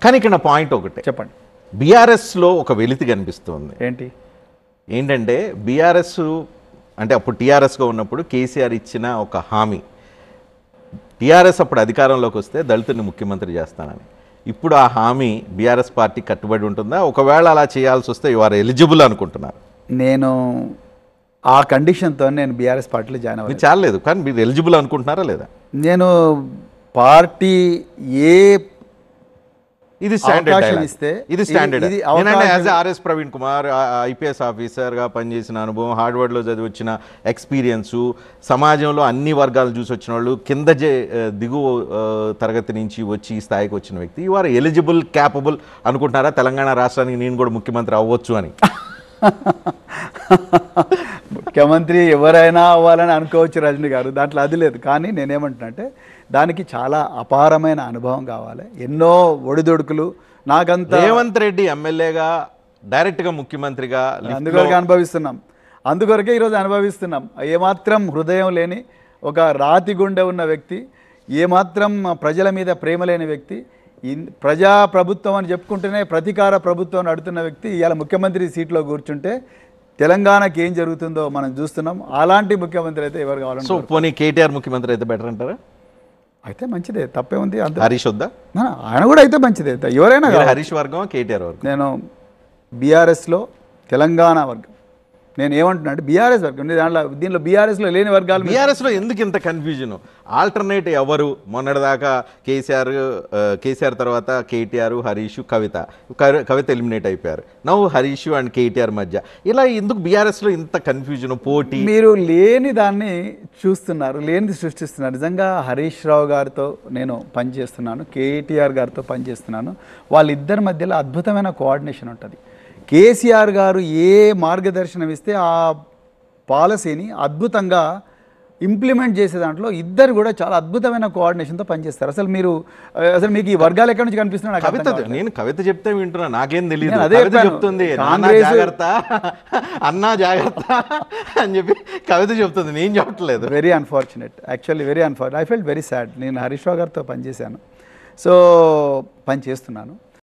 కానీ ఇక్కడ నా పాయింట్ ఒకటే, చెప్పండి. బీఆర్ఎస్లో ఒక వెలితి కనిపిస్తుంది. ఏంటంటే బీఆర్ఎస్ అంటే అప్పుడు టీఆర్ఎస్గా ఉన్నప్పుడు కేసీఆర్ ఇచ్చిన ఒక హామీ, టీఆర్ఎస్ అప్పుడు అధికారంలోకి వస్తే దళితుడిని ముఖ్యమంత్రి చేస్తానని. ఇప్పుడు ఆ హామీ బీఆర్ఎస్ పార్టీ కట్టుబడి ఉంటుందా? ఒకవేళ అలా చేయాల్సి వస్తే ఇవారు ఎలిజిబుల్ అనుకుంటున్నారు? నేను ఆ కండిషన్తో నేను బీఆర్ఎస్ పార్టీలో జాయిన్ అవ్వాలి. చాలేదు, కానీ మీరు ఎలిజిబుల్ అనుకుంటున్నారా లేదా? నేను పార్టీ ఏ ఇది స్టాండర్డ్ ఇస్తే ఇది standard. As RS Praveen Kumar IPS ఆఫీసర్గా పనిచేసిన అనుభవం, హార్డ్వర్డ్లో చదివి వచ్చిన ఎక్స్పీరియన్సు, సమాజంలో అన్ని వర్గాలు చూసి వచ్చిన వాళ్ళు, కింద దిగువ తరగతి నుంచి వచ్చి ఈ స్థాయికి వచ్చిన వ్యక్తి, యు ఆర్ ఎలిజిబుల్, క్యాపబుల్ అనుకుంటున్నారా తెలంగాణ రాష్ట్రానికి నేను కూడా ముఖ్యమంత్రి అవ్వచ్చు అని? ముఖ్యమంత్రి ఎవరైనా అవ్వాలని అనుకోవచ్చు రజనీ గారు, దాంట్లో అది లేదు. కానీ నేనేమంటున్నా అంటే దానికి చాలా అపారమైన అనుభవం కావాలి, ఎన్నో ఒడిదొడుకులు. నాకంతా రేవంత్ రెడ్డి ఎమ్మెల్యేగా డైరెక్ట్గా ముఖ్యమంత్రిగా అందుకొరకే అందుకొరకే ఈరోజు అనుభవిస్తున్నాం. ఏమాత్రం హృదయం లేని ఒక రాతి గుండె ఉన్న వ్యక్తి, ఏమాత్రం ప్రజల మీద ప్రేమ లేని వ్యక్తి, ప్రజా ప్రభుత్వం అని చెప్పుకుంటేనే ప్రతీకార ప్రభుత్వం నడుతున్న వ్యక్తి ఇవాళ ముఖ్యమంత్రి సీట్లో కూర్చుంటే తెలంగాణకి ఏం జరుగుతుందో మనం చూస్తున్నాం. అలాంటి ముఖ్యమంత్రి అయితే ఎవరు కావాలంటే. సో పోనీ కేటీఆర్ ముఖ్యమంత్రి అయితే బెటర్ అంటారా? అయితే మంచిదే, తప్పే ఉంది. హరీష్ వద్దా? ఆయన కూడా అయితే మంచిదే, ఎవరైనా. హరీష్ వర్గం కేటీఆర్ వర్గం? నేను బీఆర్ఎస్లో తెలంగాణ వర్గం. నేను ఏమంటున్నా అంటే బీఆర్ఎస్ వర్గం, దీనిలో బీఆర్ఎస్లో లేని వర్గాలు. బీఆర్ఎస్లో ఎందుకు ఇంత కన్ఫ్యూజన్? ఆల్టర్నేట్ ఎవరు? మొన్నటిదాకా కేసీఆర్ తర్వాత కేటీఆర్, హరీష్, కవిత ఎలిమినేట్ అయిపోయారు. నవ్వు హరీష్ అండ్ కేటీఆర్ మధ్య ఇలా ఎందుకు బీఆర్ఎస్లో ఇంత కన్ఫ్యూజన్, పోటీ? మీరు లేని దాన్ని చూస్తున్నారు, లేనిది సృష్టిస్తున్నారు. నిజంగా హరీష్ రావు గారితో నేను పనిచేస్తున్నాను, కేటీఆర్ గారితో పనిచేస్తున్నాను. వాళ్ళిద్దరి మధ్యలో అద్భుతమైన కోఆర్డినేషన్ ఉంటుంది. కేసీఆర్ గారు ఏ మార్గదర్శనం ఇస్తే ఆ పాలసీని అద్భుతంగా ఇంప్లిమెంట్ చేసే దాంట్లో ఇద్దరు కూడా చాలా అద్భుతమైన కోఆర్డినేషన్తో పనిచేస్తారు. అసలు మీకు ఈ వర్గాలు ఎక్కడి నుంచి కనిపిస్తున్నాయి? నేను కవిత చెప్తే వింటున్నా, నాకేం తెలియదు. అదే చెప్తుంది జాగ్రత్త అన్నా జాగ్రత్త అని చెప్పి కవిత చెప్తుంది, నేను చెప్పట్లేదు. Very unfortunate, actually very unfortunate. I felt very sad. నేను హరీష్ రావు గారితో పనిచేశాను, సో పనిచేస్తున్నాను.